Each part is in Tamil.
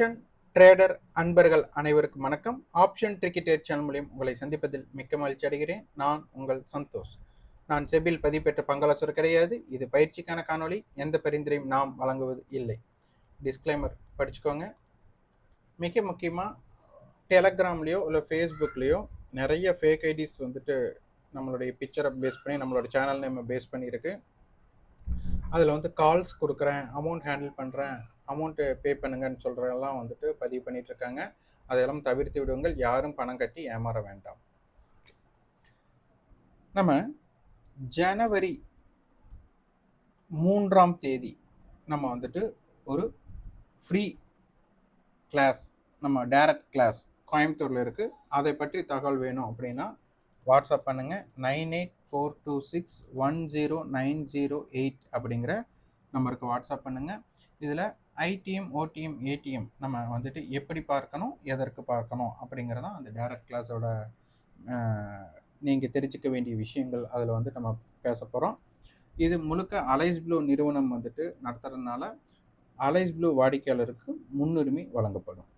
ஆப்ஷன் ட்ரேடர் அன்பர்கள் அனைவருக்கும் வணக்கம். ஆப்ஷன் டிக்கெட் சேனல் மூலியம் உங்களை சந்திப்பதில் மிக்க மகிழ்ச்சி அடைகிறேன். நான் உங்கள் சந்தோஷ். நான் செபில் பதிவு பெற்ற பங்காளர் கிடையாது. இது பயிற்சிக்கான காணொளி. எந்த பரிந்துரையும் நாம் வழங்குவது இல்லை. டிஸ்க்ளைமர் படிச்சுக்கோங்க. மிக முக்கியமாக டெலகிராம்லேயோ இல்லை ஃபேஸ்புக்லேயோ நிறைய ஃபேக் ஐடிஸ் வந்துட்டு நம்மளுடைய பிக்சரை பேஸ் பண்ணி நம்மளோட சேனல் நேமை பேஸ் பண்ணியிருக்கு. அதில் வந்து கால்ஸ் கொடுக்குறேன், அமௌண்ட் ஹேண்டில் பண்ணுறேன், அமௌண்ட்டு பே பண்ணுங்கன்னு சொல்கிறதெல்லாம் வந்துட்டு பதிவு பண்ணிகிட்ருக்காங்க. அதையெல்லாம் தவிர்த்து விடுங்கள். யாரும் பணம் கட்டி ஏமாற வேண்டாம். நம்ம ஜனவரி 3ஆம் தேதி நம்ம வந்துட்டு ஒரு ஃப்ரீ கிளாஸ், நம்ம டைரக்ட் கிளாஸ் கோயம்புத்தூரில் இருக்குது. அதை பற்றி தகவல் வேணும் அப்படின்னா வாட்ஸ்அப் பண்ணுங்கள். 9842610908 அப்படிங்கிற நம்பருக்கு வாட்ஸ்அப் பண்ணுங்கள். இதில் ஐடிஎம், ஓடிஎம், ஏடிஎம் நம்ம வந்துட்டு எப்படி பார்க்கணும், எதற்கு பார்க்கணும் அப்படிங்கிறதான் அந்த டைரக்ட் கிளாஸோட நீங்கள் தெரிஞ்சுக்க வேண்டிய விஷயங்கள். அதில் வந்து நம்ம பேச போகிறோம். இது முழுக்க அலைஸ் ப்ளூ நிறுவனம் வந்துட்டு நடத்துறதுனால அலைஸ் ப்ளூ வாடிக்கையாளருக்கு முன்னுரிமை வழங்கப்படும்.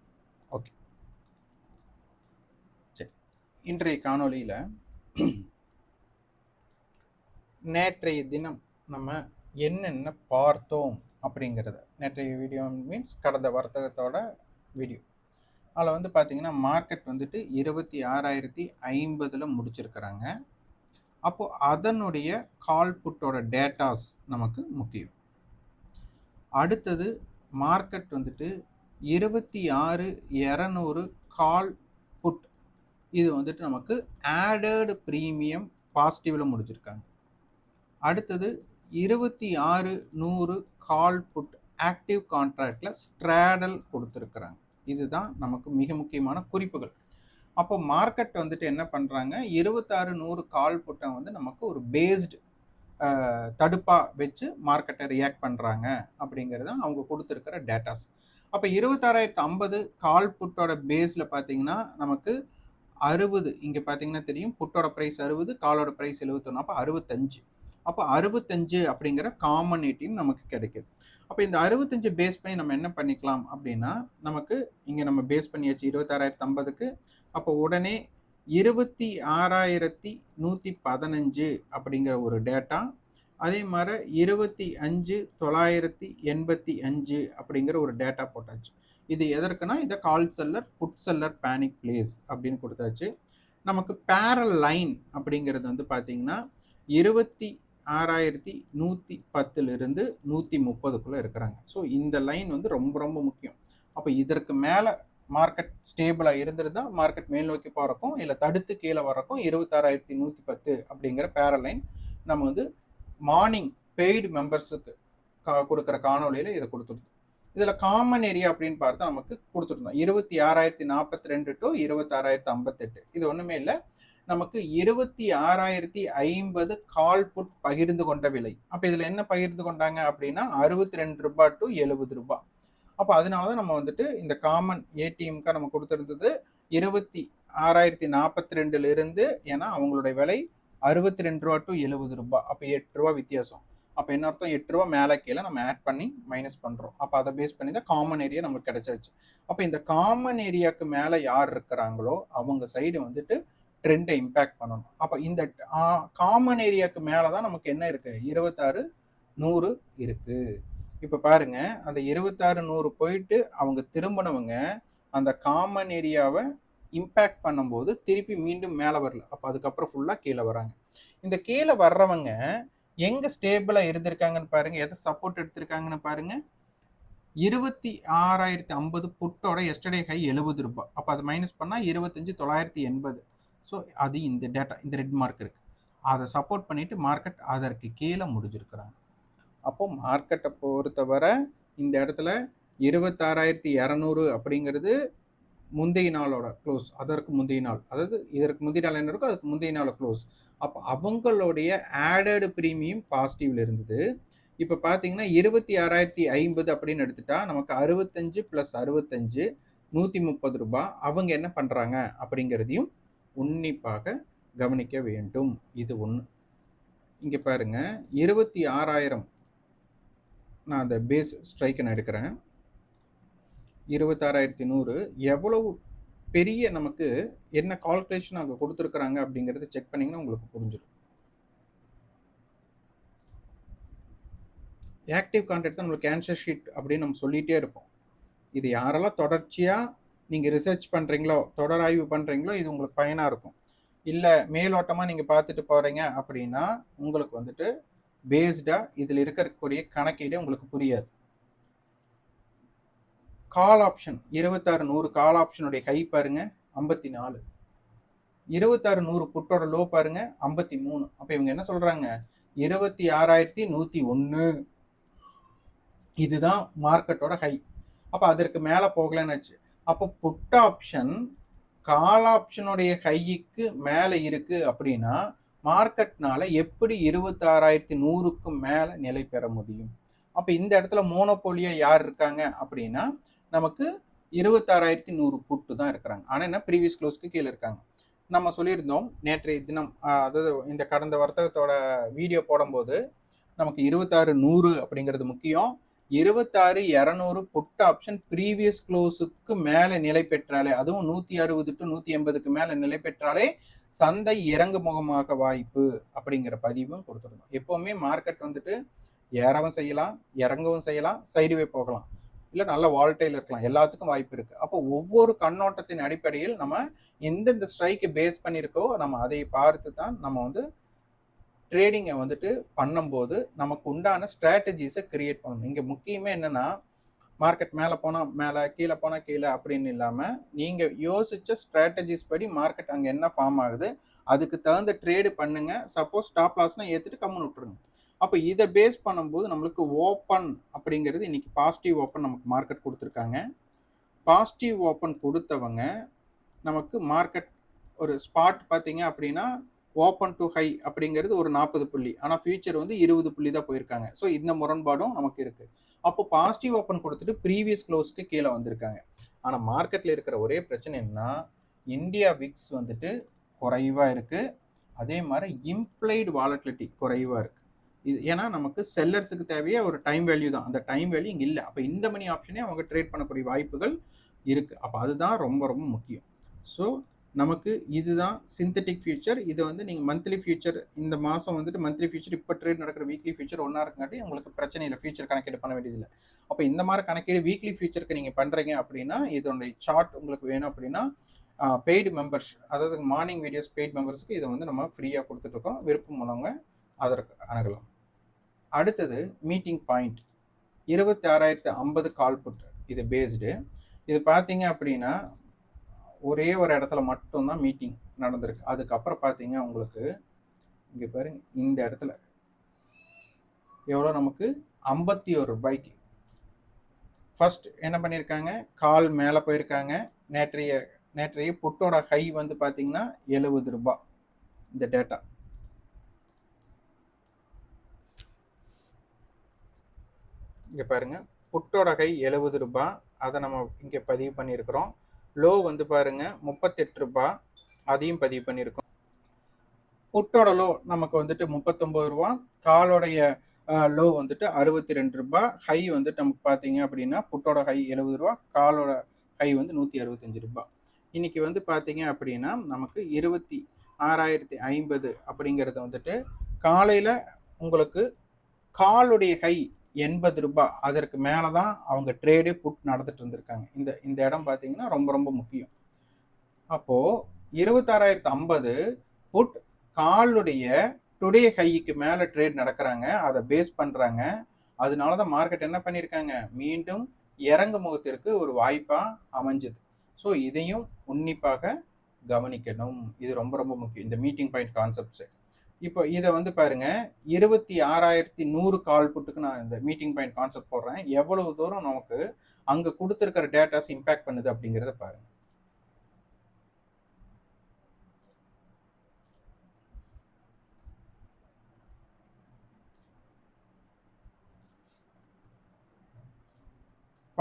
ஓகே, சரி. இன்றைய காணொலியில் நேற்றைய தினம் நம்ம என்னென்ன பார்த்தோம் அப்படிங்கிறத, நேற்றைய வீடியோ மீன்ஸ் கடந்த வர்த்தகத்தோட வீடியோ. அதில் வந்து பார்த்திங்கன்னா மார்க்கெட் வந்துட்டு 26,050 முடிச்சிருக்கிறாங்க. அப்போது அதனுடைய கால் புட்டோட டேட்டாஸ் நமக்கு முக்கியம். அடுத்தது மார்க்கெட் வந்துட்டு 26,200 கால் புட், இது வந்துட்டு நமக்கு ஆடட் ப்ரீமியம் பாசிட்டிவில் முடிச்சிருக்காங்க. அடுத்தது 26,100 கால் புட் ஆக்டிவ் கான்ட்ராக்டில் ஸ்ட்ராடல் கொடுத்துருக்குறாங்க. இதுதான் நமக்கு மிக முக்கியமான குறிப்புகள். அப்போ மார்க்கெட் வந்துட்டு என்ன பண்ணுறாங்க, 26,100 கால் புட்டை வந்து நமக்கு ஒரு பேஸ்டு தடுப்பாக வச்சு மார்க்கெட்டை ரியாக்ட் பண்ணுறாங்க அப்படிங்கிறது தான் அவங்க கொடுத்துருக்கிற டேட்டாஸ். அப்போ 26,050 கால் புட்டோட பேஸில் பார்த்தீங்கன்னா நமக்கு 60, இங்கே பார்த்தீங்கன்னா தெரியும், புட்டோட ப்ரைஸ் 60, காலோட ப்ரைஸ் 71, அப்போ 65. அப்போ 65 அப்படிங்கிற காமன் ஏடிஎம் நமக்கு கிடைக்குது. அப்போ இந்த 65 பேஸ் பண்ணி நம்ம என்ன பண்ணிக்கலாம் அப்படின்னா, நமக்கு இங்கே நம்ம பேஸ் பண்ணியாச்சு 26,050க்கு. அப்போ உடனே 26,115 அப்படிங்கிற ஒரு டேட்டா, அதே மாதிரி 25,985 அப்படிங்கிற ஒரு டேட்டா போட்டாச்சு. இது எதற்குனா, இதை call seller, put seller panic place அப்படின்னு கொடுத்தாச்சு. நமக்கு பேரல் லைன் அப்படிங்கிறது வந்து பார்த்தீங்கன்னா 26,110 130 இருக்கிறாங்க. ஸோ இந்த லைன் வந்து ரொம்ப ரொம்ப முக்கியம். அப்போ இதற்கு மேலே மார்க்கெட் ஸ்டேபிளாக இருந்திருந்தால் மார்க்கெட் மேல் நோக்கி போகிறக்கும், இல்லை தடுத்து கீழே வரக்கும் 26,110 அப்படிங்கிற பேரல் லைன் நம்ம வந்து மார்னிங் பெய்டு மெம்பர்ஸுக்கு கொடுக்குற காணொலியில் இதை கொடுத்துருந்தோம். இதில் காமன் ஏரியா அப்படின்னு பார்த்தா நமக்கு கொடுத்துருந்தோம் 26,042 டு 26,058. இது ஒன்றுமே இல்லை, நமக்கு 26,050 கால் புட் பகிர்ந்து கொண்ட விலை. அப்போ இதில் என்ன பகிர்ந்து கொண்டாங்க அப்படின்னா 62 ரூபாய் டு 70 ரூபாய். அப்போ அதனால தான் நம்ம இந்த காமன் ஏடிஎம்க்கு நம்ம கொடுத்துருந்தது 26,042 ஏன்னா அவங்களுடைய விலை 62 ரூபா டு 70 ரூபாய். அப்போ 8 ரூபா வித்தியாசம். அப்போ என்ன அர்த்தம், 8 ரூபா மேலே கீழே நம்ம ஆட் பண்ணி மைனஸ் பண்ணுறோம். அப்போ அதை பேஸ் பண்ணி தான் காமன் ஏரியா நமக்கு கிடைச்சாச்சு. அப்போ இந்த காமன் ஏரியாவுக்கு மேலே யார் இருக்கிறாங்களோ அவங்க சைடு ட்ரெண்டை இம்பேக்ட் பண்ணணும். அப்போ இந்த காமன் ஏரியாவுக்கு மேலே தான் நமக்கு என்ன இருக்குது, 26,100 இருக்குது. இப்போ பாருங்க, அந்த 26,100 போயிட்டு அவங்க திரும்பினவங்க அந்த காமன் ஏரியாவை இம்பேக்ட் பண்ணும்போது திருப்பி மீண்டும் மேலே வரல. அப்போ அதுக்கப்புறம் ஃபுல்லாக கீழே வராங்க. இந்த கீழே வர்றவங்க எங்கே ஸ்டேபிளாக இருந்திருக்காங்கன்னு பாருங்க, எதை சப்போர்ட் எடுத்திருக்காங்கன்னு பாருங்க. 26,050 புட்டோட எஸ்டர்டே ஹை 70 ரூபாய். அப்போ அதை மைனஸ் பண்ணால் 25,980. ஸோ அது இந்த டேட்டா, இந்த ரெட் மார்க் இருக்குது, அதை சப்போர்ட் பண்ணிட்டு மார்க்கெட் அதற்கு கீழே முடிஞ்சிருக்கிறாங்க. அப்போ மார்க்கெட்டை பொறுத்தவரை இந்த இடத்துல 26,200 அப்படிங்கிறது முந்தைய நாளோட க்ளோஸ், அதற்கு முந்தைய நாள், அதாவது இதற்கு முந்தைய நாள் என்ன இருக்கோ அதுக்கு முந்தைய நாள் க்ளோஸ். அப்போ அவங்களுடைய ஆடட் ப்ரீமியம் பாசிட்டிவ்ல இருந்தது. இப்போ பார்த்தீங்கன்னா 26,050 அப்படின்னு எடுத்துட்டா நமக்கு 65 + 65 130 ரூபாய். அவங்க என்ன பண்ணுறாங்க அப்படிங்கிறதையும் உன்னிப்பாக கவனிக்க வேண்டும். இது ஒன்று. இங்கே பாருங்க, 26,000 நான் அந்த பேஸ் ஸ்ட்ரைக்கை நான் எடுக்கிறேன். 26,100 எவ்வளவு பெரிய நமக்கு என்ன கால்குலேஷன் அங்கே கொடுத்துருக்குறாங்க அப்படிங்கிறத செக் பண்ணிங்கன்னா உங்களுக்கு புரிஞ்சிடும். ஆக்டிவ் கான்ட்ராக்ட் தான் நம்மளுக்கு கேன்சர் ஷீட் அப்படின்னு நம்ம சொல்லிகிட்டே இருப்போம். இது யாரெல்லாம் தொடர்ச்சியாக நீங்கள் ரிசர்ச் பண்ணுறீங்களோ, தொடர் ஆய்வு பண்ணுறீங்களோ, இது உங்களுக்கு பயனாக இருக்கும். இல்லை மேலோட்டமாக நீங்கள் பார்த்துட்டு போகிறீங்க அப்படின்னா உங்களுக்கு வந்துட்டு பேஸ்டாக இதில் இருக்கக்கூடிய கணக்கீடு உங்களுக்கு புரியாது. கால் ஆப்ஷன் 26,100 கால் ஆப்ஷனுடைய ஹை பாருங்க 54, 26,100 புட்டோட லோ பாருங்க 53. அப்ப இவங்க என்ன சொல்றாங்க, 26,101 இதுதான் மார்க்கெட்டோட ஹை. அப்ப அதற்கு மேல போகலன்னு. அப்போ புட் ஆப்ஷன் கால் ஆப்ஷனுடைய ஹைக்கு மேல இருக்கு அப்படின்னா மார்க்கெட்னால எப்படி 26,100க்கு மேல நிலை பெற முடியும்? அப்ப இந்த இடத்துல மோனோபோலியா யார் இருக்காங்க அப்படின்னா நமக்கு 26,100 புட்டு தான் இருக்கிறாங்க. ஆனா என்ன ப்ரீவியஸ் க்ளோஸ்க்கு கீழே இருக்காங்க. நம்ம சொல்லியிருந்தோம் நேற்றைய தினம், அதாவது இந்த கடந்த வர்த்தகத்தோட வீடியோ போடும்போது நமக்கு 26,100 அப்படிங்கிறது முக்கியம். 26,200 புட் ஆப்ஷன் ப்ரீவியஸ் க்ளோஸுக்கு மேலே நிலை பெற்றாலே, அதுவும் 160 to 180க்கு மேலே நிலை பெற்றாலே சந்தை இறங்குமுகமாக வாய்ப்பு அப்படிங்கிற பதிவும் கொடுத்துருந்தோம். எப்போவுமே மார்க்கெட் வந்துட்டு ஏறவும் செய்யலாம், இறங்கவும் செய்யலாம், சைடுவே போகலாம், இல்லை நல்ல வால்டைல் இருக்கலாம், எல்லாத்துக்கும் வாய்ப்பு இருக்குது. அப்போ ஒவ்வொரு கண்ணோட்டத்தின் அடிப்படையில் நம்ம எந்தெந்த ஸ்ட்ரைக்கு பேஸ் பண்ணியிருக்கோ நம்ம அதை பார்த்து தான் நம்ம வந்து ட்ரேடிங்கை வந்துட்டு பண்ணும்போது நமக்கு உண்டான ஸ்ட்ராட்டஜிஸை கிரியேட் பண்ணணும். இங்கே முக்கியமே என்னென்னா மார்க்கெட் மேலே போனால் மேலே, கீழே போனால் கீழே அப்படின்னு இல்லாமல் நீங்கள் யோசித்த ஸ்ட்ராட்டஜிஸ் படி மார்க்கெட் அங்கே என்ன ஃபார்ம் ஆகுது அதுக்கு தகுந்த ட்ரேடு பண்ணுங்க. சப்போஸ் ஸ்டாப் லாஸ்னால் ஏற்றுட்டு கம்முன்னு விட்டுருங்க. அப்போ இதை பேஸ் பண்ணும்போது நம்மளுக்கு ஓப்பன் அப்படிங்கிறது இன்னைக்கு பாசிட்டிவ் ஓப்பன் நமக்கு மார்க்கெட் கொடுத்துருக்காங்க. பாசிட்டிவ் ஓப்பன் கொடுத்தவங்க நமக்கு மார்க்கெட் ஒரு ஸ்பாட் பார்த்தீங்க அப்படின்னா ஓப்பன் டு ஹை அப்படிங்கிறது ஒரு 40 புள்ளி, ஆனால் ஃபியூச்சர் வந்து 20 புள்ளி தான் போயிருக்காங்க. ஸோ இந்த முரண்பாடும் நமக்கு இருக்குது. அப்போ பாசிட்டிவ் ஓப்பன் கொடுத்துட்டு ப்ரீவியஸ் க்ளோஸ்க்கு கீழே வந்திருக்காங்க. ஆனால் மார்க்கெட்டில் இருக்கிற ஒரே பிரச்சனை என்னன்னா இந்தியா விக்ஸ் வந்துட்டு குறைவாக இருக்குது, அதே மாதிரி இம்ப்ளைடு வாலட்டிலிட்டி குறைவாக இருக்குது. இது ஏன்னா நமக்கு செல்லர்ஸுக்கு தேவையே ஒரு டைம் வேல்யூ தான், அந்த டைம் வேல்யூ இங்கே இல்லை. அப்போ இந்த மணி ஆப்ஷனே அவங்க ட்ரேட் பண்ணக்கூடிய வாய்ப்புகள் இருக்குது. அப்போ அதுதான் ரொம்ப ரொம்ப முக்கியம். ஸோ நமக்கு இதுதான் சிந்தட்டிக் ஃபியூச்சர். இது வந்து நீங்கள் மந்த்லி ஃபியூச்சர் இந்த மாதம் வந்துட்டு மந்த்லி ஃபியூச்சர் இப்போ ட்ரேட் நடக்கிற வீக்லி ஃபியூச்சர் ஒன்றா இருக்குங்காட்டி உங்களுக்கு பிரச்சனை இல்லை, ஃபியூச்சர் கணக்கீடு பண்ண வேண்டியதில்லை. அப்போ இந்த மாதிரி கணக்கீடு வீக்லி ஃபியூச்சருக்கு நீங்கள் பண்ணுறீங்க அப்படின்னா இதோடைய சார்ட் உங்களுக்கு வேணும் அப்படின்னா பெய்டு மெம்பர்ஸ், அதாவது மார்னிங் வீடியோஸ் பெய்டு மெம்பர்ஸ்க்கு இதை வந்து நம்ம ஃப்ரீயாக கொடுத்துட்ருக்கோம். விருப்பம் உள்ளவங்க அதற்கு அணுகலாம். அடுத்தது மீட்டிங் பாயிண்ட் 26,050 கால் புட், இது பேஸ்டு. இது பார்த்தீங்க அப்படின்னா ஒரே ஒரு இடத்துல மட்டும்தான் மீட்டிங் நடந்திருக்கு. அதுக்கப்புறம் பார்த்தீங்க உங்களுக்கு இங்கே பாருங்க இந்த இடத்துல எவ்வளோ நமக்கு 51 ரூபாய்க்கு ஃபர்ஸ்ட் என்ன பண்ணியிருக்காங்க, கால் மேலே போயிருக்காங்க. நேற்றைய புட்டோட ஹை வந்து பார்த்தீங்கன்னா 70 ரூபாய். இந்த டேட்டா இங்கே பாருங்க, புட்டோட ஹை 70 ரூபாய், அதை நம்ம இங்கே பதிவு பண்ணியிருக்கிறோம். லோ வந்து பாருங்க 38 ரூபாய், அதையும் பதிவு பண்ணியிருக்கோம். புட்டோட லோ நமக்கு வந்துட்டு 39 ரூபா, காலோடைய லோ வந்துட்டு 62 ரூபாய், ஹை வந்துட்டு நமக்கு பார்த்தீங்க அப்படின்னா புட்டோட ஹை 70 ரூபா, காலோட ஹை வந்து 165 ரூபாய். இன்னைக்கு வந்து பார்த்தீங்க அப்படின்னா நமக்கு 26,050 அப்படிங்கிறது வந்துட்டு காலையில் உங்களுக்கு காலுடைய ஹை 80 ரூபாய், அதற்கு மேலே தான் அவங்க ட்ரேடே புட் நடந்துட்டு இருந்திருக்காங்க. இந்த இடம் பார்த்தீங்கன்னா ரொம்ப ரொம்ப முக்கியம். அப்போது 26,050 புட் காலுடைய டுடே ஹைக்கு மேலே ட்ரேட் நடக்கிறாங்க, அதை பேஸ் பண்ணுறாங்க. அதனால தான் மார்க்கெட் என்ன பண்ணியிருக்காங்க, மீண்டும் இறங்கு முகத்திற்கு ஒரு வாய்ப்பாக அமைஞ்சுது. ஸோ இதையும் உன்னிப்பாக கவனிக்கணும். இது ரொம்ப ரொம்ப முக்கியம், இந்த மீட்டிங் பாயிண்ட் கான்செப்ட்ஸு. இப்போ இதை வந்து பாருங்க 26,100 கால் புட்டுக்கு நான் இந்த மீட்டிங் பாயிண்ட் கான்செப்ட் போடுறேன். எவ்வளவு தூரம் நமக்கு அங்கே கொடுத்துருக்கிற டேட்டாஸ் இம்பேக்ட் பண்ணுது அப்படிங்கிறத பாருங்க.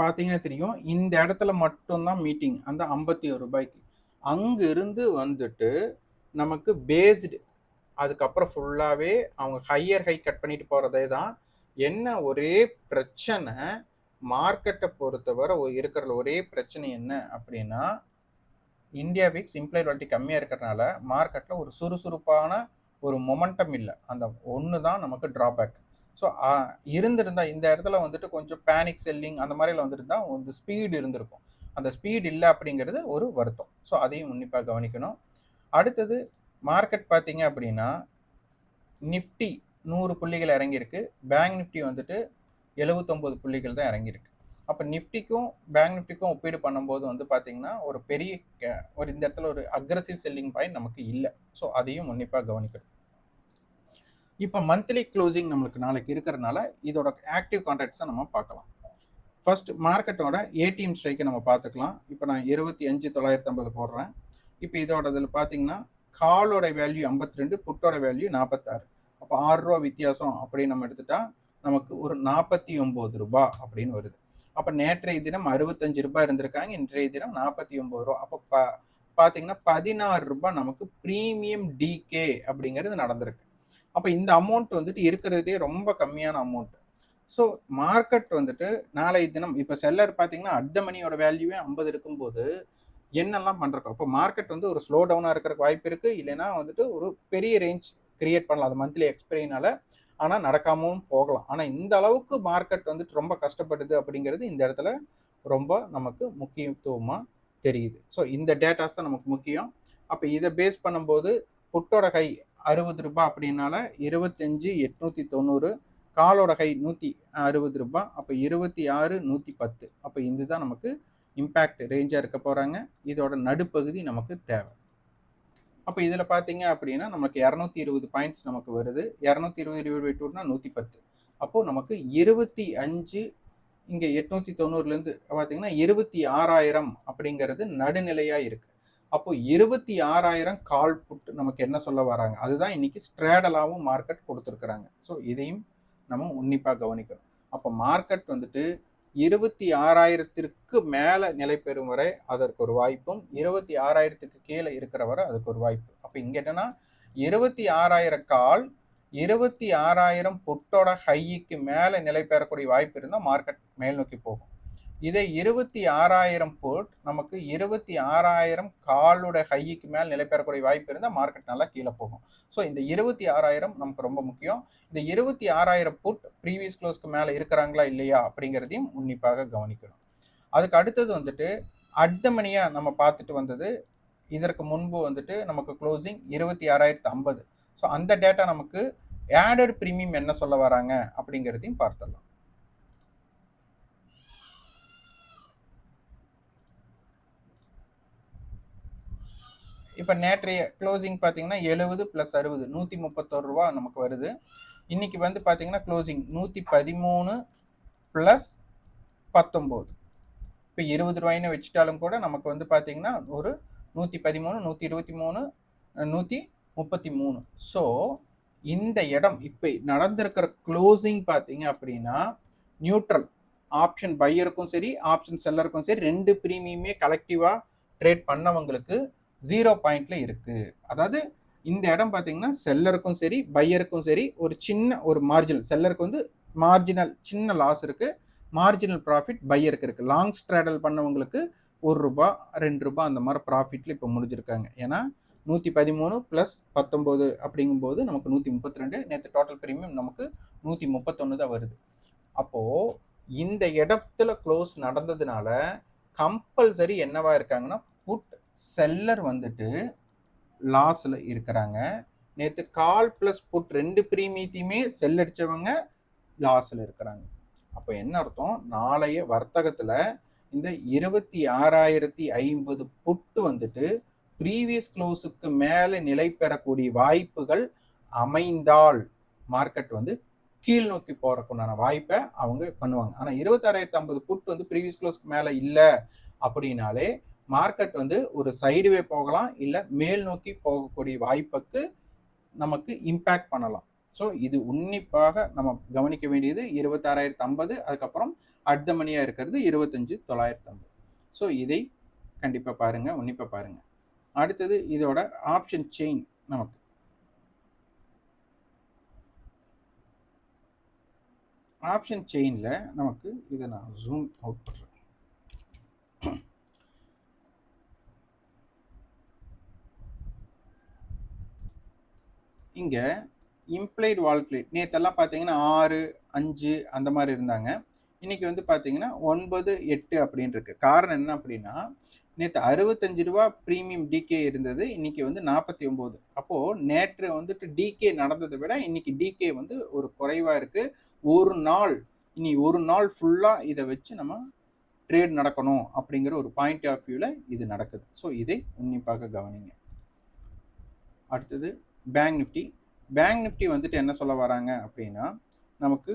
பார்த்தீங்கன்னா தெரியும், இந்த இடத்துல மட்டும்தான் மீட்டிங் அந்த 51 ரூபாய்க்கு. அங்கே இருந்து வந்துட்டு நமக்கு பேஸ்டு அதுக்கப்புறம் ஃபுல்லாகவே அவங்க ஹையர் ஹை கட் பண்ணிட்டு போகிறதே தான். என்ன ஒரே பிரச்சனை, மார்க்கெட்டை பொறுத்தவரை இருக்கிற ஒரே பிரச்சனை என்ன அப்படின்னா, இந்தியா விக்ஸ் இம்ப்ளைட் வாலிட்டி கம்மியாக இருக்கிறனால மார்க்கெட்டில் ஒரு சுறுசுறுப்பான ஒரு மொமெண்டம் இல்லை. அந்த ஒன்று தான் நமக்கு ட்ராபேக். ஸோ இருந்திருந்தா இந்த இடத்துல வந்துட்டு கொஞ்சம் பேனிக் செல்லிங் அந்த மாதிரிலாம் வந்துட்டு தான் வந்து ஸ்பீடு இருந்திருக்கும். அந்த ஸ்பீடு இல்லை அப்படிங்கிறது ஒரு வருத்தம். ஸோ அதையும் உன்னிப்பாக கவனிக்கணும். அடுத்தது மார்க்கெட் பார்த்தீங்க அப்படின்னா, நிஃப்டி 100 புள்ளிகள் இறங்கியிருக்கு. பேங்க் நிஃப்டி வந்துட்டு 79 புள்ளிகள் தான் இறங்கியிருக்கு. அப்போ நிஃப்டிக்கும் பேங்க் நிஃப்டிக்கும் ஒப்பீடு பண்ணும்போது வந்து பார்த்தீங்கன்னா ஒரு பெரிய ஒரு இந்த இடத்துல ஒரு அக்ரஸிவ் செல்லிங் பாயிண்ட் நமக்கு இல்லை. ஸோ அதையும் உன்னிப்பாக கவனிக்கணும். இப்போ மந்த்லி க்ளோசிங் நம்மளுக்கு நாளைக்கு இருக்கிறதுனால இதோட ஆக்டிவ் கான்ட்ராக்ட்ஸை நம்ம பார்க்கலாம். ஃபர்ஸ்ட் மார்க்கெட்டோட ஏடிஎம் ஸ்ட்ரைக்கை நம்ம பார்த்துக்கலாம். இப்போ நான் 25,950 போடுறேன். இப்போ இதோட இதில் பார்த்தீங்கன்னா காலோட வேல்யூ 52, புட்டோட வேல்யூ 46. அப்போ 6 ரூபா வித்தியாசம் அப்படின்னு நம்ம எடுத்துட்டா நமக்கு ஒரு 49 ரூபாய் அப்படின்னு வருது. அப்போ நேற்றைய தினம் 65 ரூபாய் இருந்திருக்காங்க, இன்றைய தினம் 49 ரூபா. அப்போ பார்த்தீங்கன்னா 16 ரூபாய் நமக்கு ப்ரீமியம் டிகே அப்படிங்கிறது நடந்திருக்கு. அப்போ இந்த அமௌண்ட் வந்துட்டு இருக்கிறதுலே ரொம்ப கம்மியான அமௌண்ட். ஸோ மார்க்கெட் வந்துட்டு நாளைய தினம் இப்போ செல்லர் பார்த்தீங்கன்னா அட் த மணியோட வேல்யூவே 50 இருக்கும்போது என்னெல்லாம் பண்ணுறோம். இப்போ மார்க்கெட் வந்து ஒரு ஸ்லோ டவுனாக இருக்கிறக்கு வாய்ப்பு இருக்குது, இல்லைன்னா வந்துட்டு ஒரு பெரிய ரேஞ்ச் கிரியேட் பண்ணலாம் அது மந்த்லி எக்ஸ்பைரினால. ஆனால் நடக்காமவும் போகலாம். ஆனால் இந்த அளவுக்கு மார்க்கெட் வந்துட்டு ரொம்ப கஷ்டப்படுது அப்படிங்கிறது இந்த இடத்துல ரொம்ப நமக்கு முக்கியத்துவமாக தெரியுது. ஸோ இந்த டேட்டாஸ் தான் நமக்கு முக்கியம். அப்போ இதை பேஸ் பண்ணும்போது புட்டோட ஹை 60 ரூபாய் அப்படின்னால 25,890, காலோட ஹை 160 ரூபாய், அப்போ 26,110. அப்போ இதுதான் நமக்கு இம்பேக்ட் ரேஞ்சாக இருக்க போகிறாங்க. இதோட நடுப்பகுதி நமக்கு தேவை. அப்போ இதில் பார்த்தீங்க அப்படின்னா நமக்கு 220 பாயிண்ட்ஸ் நமக்கு வருது. 220 டிவைட் பை 2னா 110. அப்போது நமக்கு 25, இங்கே 890லேருந்து பார்த்தீங்கன்னா 26,000 அப்படிங்கிறது நடுநிலையாக இருக்குது. அப்போ 26,000 கால் புட் நமக்கு என்ன சொல்ல வராங்க, அதுதான் இன்னைக்கு ஸ்ட்ராடலாகவும் மார்க்கெட் கொடுத்துருக்குறாங்க. ஸோ இதையும் நம்ம உன்னிப்பாக கவனிக்கணும். அப்போ மார்க்கெட் வந்துட்டு 26,000க்கு மேலே நிலை பெறும் வரை அதற்கு ஒரு வாய்ப்பும், 26,000க்கு கீழே இருக்கிற வரை அதுக்கு ஒரு வாய்ப்பு. அப்போ இங்கே என்னன்னா 26,000 கால் 26,000 புட்டோட ஹைக்கு மேலே நிலை பெறக்கூடிய வாய்ப்பு இருந்தால் மார்க்கெட் மேல் நோக்கி போகும். இதே 26,000 புட் நமக்கு 26,000 காலோட ஹைக்கு மேல் நிலை பெறக்கூடிய வாய்ப்பு இருந்தால் மார்க்கெட் நல்லா கீழே போகும். ஸோ இந்த 26,000 நமக்கு ரொம்ப முக்கியம். இந்த 26,000 புட் ப்ரீவியஸ் க்ளோஸ்க்கு மேலே இருக்கிறாங்களா இல்லையா அப்படிங்கிறதையும் உன்னிப்பாக கவனிக்கணும். அதுக்கு அடுத்தது வந்துட்டு அட் த மணியாக நம்ம பார்த்துட்டு வந்தது. இதற்கு முன்பு வந்துட்டு நமக்கு க்ளோசிங் 26,050. ஸோ அந்த டேட்டா நமக்கு ஆடட் ப்ரீமியம் என்ன சொல்ல வராங்க அப்படிங்கிறதையும் பார்த்துடலாம். இப்போ நேற்றைய க்ளோசிங் பார்த்தீங்கன்னா 70 + 60 131 ரூபா நமக்கு வருது. இன்னைக்கு வந்து பார்த்தீங்கன்னா க்ளோசிங் 113 + 19. இப்போ 20 ரூபாய்னு வச்சுட்டாலும் கூட நமக்கு வந்து பார்த்தீங்கன்னா ஒரு 113, 123, 133. ஸோ இந்த இடம் இப்போ நடந்திருக்கிற க்ளோசிங் பார்த்தீங்க அப்படின்னா நியூட்ரல். ஆப்ஷன் பையருக்கும் சரி ஆப்ஷன் செல்லருக்கும் சரி 2 ப்ரீமியமே கலெக்டிவாக ட்ரேட் பண்ணவங்களுக்கு 0 பாயிண்ட்ல இருக்கு. அதாவது இந்த இடம் பார்த்தீங்கன்னா செல்லருக்கும் சரி பையருக்கும் சரி ஒரு சின்ன ஒரு மார்ஜினல், செல்லருக்கு வந்து மார்ஜினல் சின்ன லாஸ் இருக்கு, மார்ஜினல் ப்ராஃபிட் பையருக்கு இருக்கு. லாங் ஸ்ட்ராடல் பண்ணவங்களுக்கு 1 ரூபாய் 2 ரூபாய் அந்த மாதிரி ப்ராஃபிட்ல இப்போ முடிஞ்சிருக்காங்க. ஏன்னா 113 + 19 அப்படிங்கும்போது நமக்கு 132. நேற்று டோட்டல் ப்ரீமியம் நமக்கு 131 தான் வருது. அப்போ இந்த இடத்துல க்ளோஸ் நடந்ததுனால கம்பல்சரி என்னவா இருக்காங்கன்னா புட் செல்லர் வந்துட்டு லாஸ்ல இருக்கிறாங்க. நேற்று கால் பிளஸ் புட் 2 ப்ரீமியத்தையுமே செல் அடிச்சவங்க லாஸ்ல இருக்கிறாங்க. அப்போ என்ன அர்த்தம், நாளைய வர்த்தகத்துல இந்த 26,050 புட்டு வந்துட்டு ப்ரீவியஸ் க்ளோஸுக்கு மேலே நிலை பெறக்கூடிய வாய்ப்புகள் அமைந்தால் மார்க்கெட் வந்து கீழ் நோக்கி போறதுக்குண்டான வாய்ப்பை அவங்க பண்ணுவாங்க. ஆனால் 26,050 புட் வந்து ப்ரீவியஸ் க்ளோஸ்க்கு மேலே இல்லை அப்படின்னாலே மார்க்கெட் வந்து ஒரு சைடுவே போகலாம், இல்லை மேல் நோக்கி போகக்கூடிய வாய்ப்புக்கு நமக்கு இம்பேக்ட் பண்ணலாம். ஸோ இது உன்னிப்பாக நம்ம கவனிக்க வேண்டியது 26,050. அதுக்கப்புறம் அட் த மணியாக இருக்கிறது 25,950. ஸோ இதை கண்டிப்பாக பாருங்க, உன்னிப்பாக பாருங்க. அடுத்தது இதோட ஆப்ஷன் செயின் நமக்கு ஆப்ஷன் செயினில் நமக்கு இதை நான் ஜூம் அவுட் பண்ணுறேன். இங்கே இம்ப்ளைடு வால்குலேட் நேற்றெல்லாம் பார்த்தீங்கன்னா 6, 5 அந்த மாதிரி இருந்தாங்க. இன்னைக்கு வந்து பார்த்தீங்கன்னா 9, 8 அப்படின்னு இருக்கு. காரணம் என்ன அப்படின்னா, நேற்று 65 ரூபா ப்ரீமியம் டிகே இருந்தது, இன்னைக்கு வந்து 49. அப்போது நேற்று வந்துட்டு டிகே நடந்ததை விட இன்னைக்கு டிகே வந்து ஒரு குறைவாக இருக்கு. ஒரு நாள் இனி ஒரு நாள் ஃபுல்லாக இதை வச்சு நம்ம ட்ரேட் நடக்கணும் அப்படிங்கிற ஒரு பாயிண்ட் ஆஃப் வியூவில் இது நடக்குது. ஸோ இதை உன்னிப்பாக கவனிங்க. அடுத்தது பேங்க் நிஃப்டி. பேங்க் நிஃப்டி வந்துட்டு என்ன சொல்ல வராங்க அப்படின்னா, நமக்கு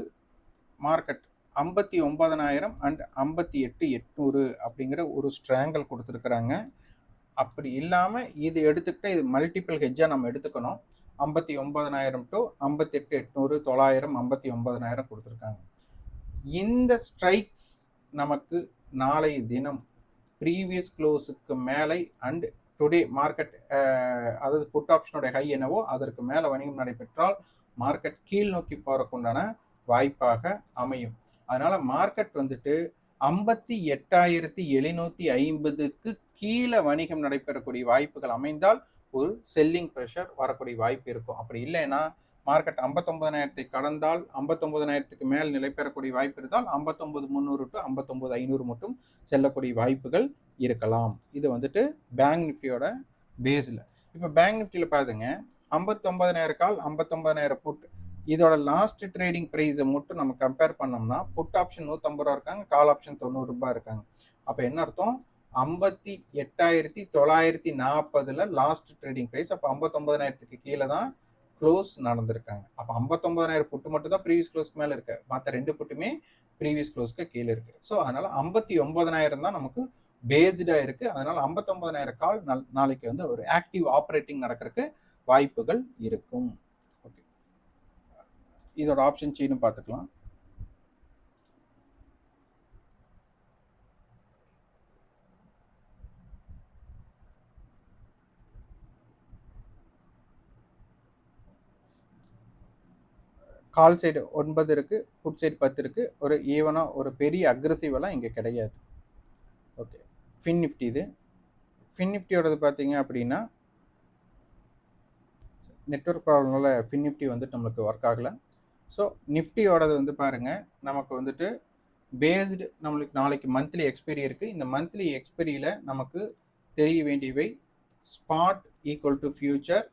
மார்க்கெட் 59,000 அண்ட் 58,800 அப்படிங்கிற ஒரு ஸ்ட்ராங்கல் கொடுத்துருக்குறாங்க. அப்படி இல்லாமல் இது எடுத்துக்கிட்டால் இது மல்டிபிள் ஹெட்ஜாக நம்ம எடுத்துக்கணும். 59,000 டு 58,800, 900, 59,000 கொடுத்துருக்காங்க. இந்த ஸ்ட்ரைக்ஸ் நமக்கு நாளைய தினம் ப்ரீவியஸ் க்ளோஸுக்கு மேலே அண்ட் டுடே மார்க்கெட் அதாவது புட் ஆப்ஷனுடைய ஹை என்னவோ அதற்கு மேலே வணிகம் நடைபெற்றால் மார்க்கெட் கீழ் நோக்கி போகிறக்குண்டான வாய்ப்பாக அமையும். அதனால மார்க்கெட் வந்துட்டு 58,750க்கு கீழே வணிகம் நடைபெறக்கூடிய வாய்ப்புகள் அமைந்தால் ஒரு செல்லிங் ப்ரெஷர் வரக்கூடிய வாய்ப்பு இருக்கும். அப்படி இல்லைன்னா மார்க்கெட் 59,000 கடந்தால் 59,000க்கு மேல் நிலை பெறக்கூடிய வாய்ப்பு இருந்தால் 59,300 டு 59,500 மட்டும் செல்லக்கூடிய வாய்ப்புகள் இருக்கலாம். இது வந்துட்டு பேங்க் நிஃப்டியோட பேஸில். இப்போ பேங்க் நிஃப்டியில் பாருங்க 59,000 கால் 59,000 புட், இதோட லாஸ்ட் ட்ரேடிங் ப்ரைஸை மட்டும் நம்ம கம்பேர் பண்ணோம்னா புட் ஆப்ஷன் 150 ரூபா இருக்காங்க, கால் ஆப்ஷன் 90 ரூபாய் இருக்காங்க. அப்போ என்ன அர்த்தம், 58,940 லாஸ்ட் ட்ரேடிங் ப்ரைஸ். அப்போ 59,000க்கு கீழே தான் க்ளோஸ் நடந்திருக்காங்க. அப்போ 59,000 புட்டு மட்டும் தான் ப்ரீவியஸ் க்ளோஸ்க்கு மேலே இருக்கு, மற்ற ரெண்டு புட்டுமே ப்ரீவியஸ் க்ளோஸ்க்கு கீழே இருக்கு. ஸோ அதனால 59,000 தான் நமக்கு பேஸ்டாக இருக்கு. அதனால 59,000 கால் நாளைக்கு வந்து ஒரு ஆக்டிவ் ஆப்ரேட்டிங் நடக்கிறதுக்கு வாய்ப்புகள் இருக்கும். ஓகே, இதோட ஆப்ஷன் செயினும் பார்த்துக்கலாம். கால் சைடு 9 இருக்கு, புட் சைடு 10 இருக்கு. ஒரு ஈவனா ஒரு பெரிய அக்ரெசிவெல்லாம் இங்கே கிடையாது. Okay, fin Nifty. இது ஃபின் நிஃப்டியோடது பார்த்தீங்க அப்படின்னா நெட்வொர்க் ப்ராப்ளம்னால ஃபின் நிஃப்டி வந்துட்டு நம்மளுக்கு ஒர்க் ஆகலை. ஸோ நிஃப்டியோடது வந்து பாருங்கள், நமக்கு வந்துட்டு பேஸ்டு நம்மளுக்கு நாளைக்கு மந்த்லி எக்ஸ்பைரி இருக்குது. இந்த மந்த்லி எக்ஸ்பைரியில் நமக்கு தெரிய வேண்டியவை spot equal to future,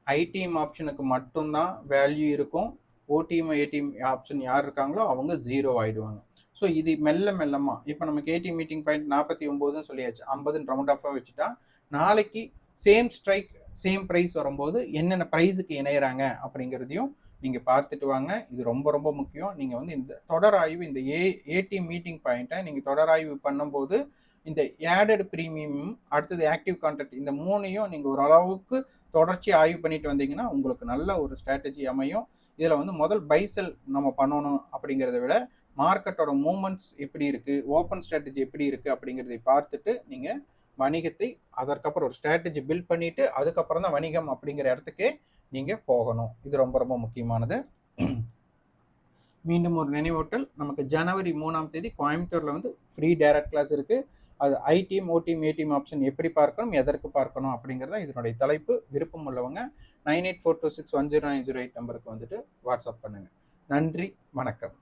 ITM ஆப்ஷனுக்கு மட்டும்தான் வேல்யூ இருக்கும். ஓடிஎம் ஏடிஎம் ஆப்ஷன் யார் இருக்காங்களோ அவங்க 0 ஆகிடுவாங்க. ஸோ இது மெல்ல மெல்லமாக இப்போ நமக்கு ஏடிஎம் மீட்டிங் பாயிண்ட் 49ன்னு சொல்லியாச்சு, 50ன்னு ரவுண்ட் ஆஃபாக வச்சுட்டா நாளைக்கு சேம் ஸ்ட்ரைக் சேம் ப்ரைஸ் வரும்போது என்னென்ன ப்ரைஸுக்கு இணையிறாங்க அப்படிங்கிறதையும் நீங்கள் பார்த்துட்டு வாங்க. இது ரொம்ப ரொம்ப முக்கியம். நீங்கள் வந்து இந்த தொடர் ஆய்வு, இந்த ஏடிஎம் மீட்டிங் பாயிண்ட்டை நீங்கள் தொடர் ஆய்வு பண்ணும்போது இந்த ஆடட் ப்ரீமியம் அடுத்தது ஆக்டிவ் கான்ட்ராக்ட் இந்த மூணையும் நீங்கள் ஓரளவுக்கு தொடர்ச்சி ஆய்வு பண்ணிட்டு வந்தீங்கன்னா உங்களுக்கு நல்ல ஒரு ஸ்ட்ராட்டஜி அமையும். இதில் வந்து முதல் பைசல் நம்ம பண்ணணும் அப்படிங்கிறத விட மார்க்கெட்டோட மூமெண்ட்ஸ் எப்படி இருக்குது, ஓப்பன் ஸ்ட்ராட்டஜி எப்படி இருக்குது அப்படிங்கிறதை பார்த்துட்டு நீங்கள் வணிகத்தை அதற்கப்புறம் ஒரு ஸ்ட்ராட்டஜி பில்ட் பண்ணிவிட்டு அதுக்கப்புறம் தான் வணிகம் அப்படிங்கிற இடத்துக்கே நீங்கள் போகணும். இது ரொம்ப ரொம்ப முக்கியமானது. மீண்டும் ஒரு நினைவூட்டல், நமக்கு ஜனவரி 3ஆம் தேதி கோயம்புத்தூரில் வந்து ஃப்ரீ டைரக்ட் கிளாஸ் இருக்குது. அது ஐடிஎம் ஓடிஎம் ஏடிஎம் ஆப்ஷன் எப்படி பார்க்கணும், எதற்கு பார்க்கணும் அப்படிங்கிறத இதனுடைய தலைப்பு. விருப்பம் உள்ளவங்க 9842610908 நம்பருக்கு வந்துட்டு வாட்ஸ்அப் பண்ணுங்கள். நன்றி, வணக்கம்.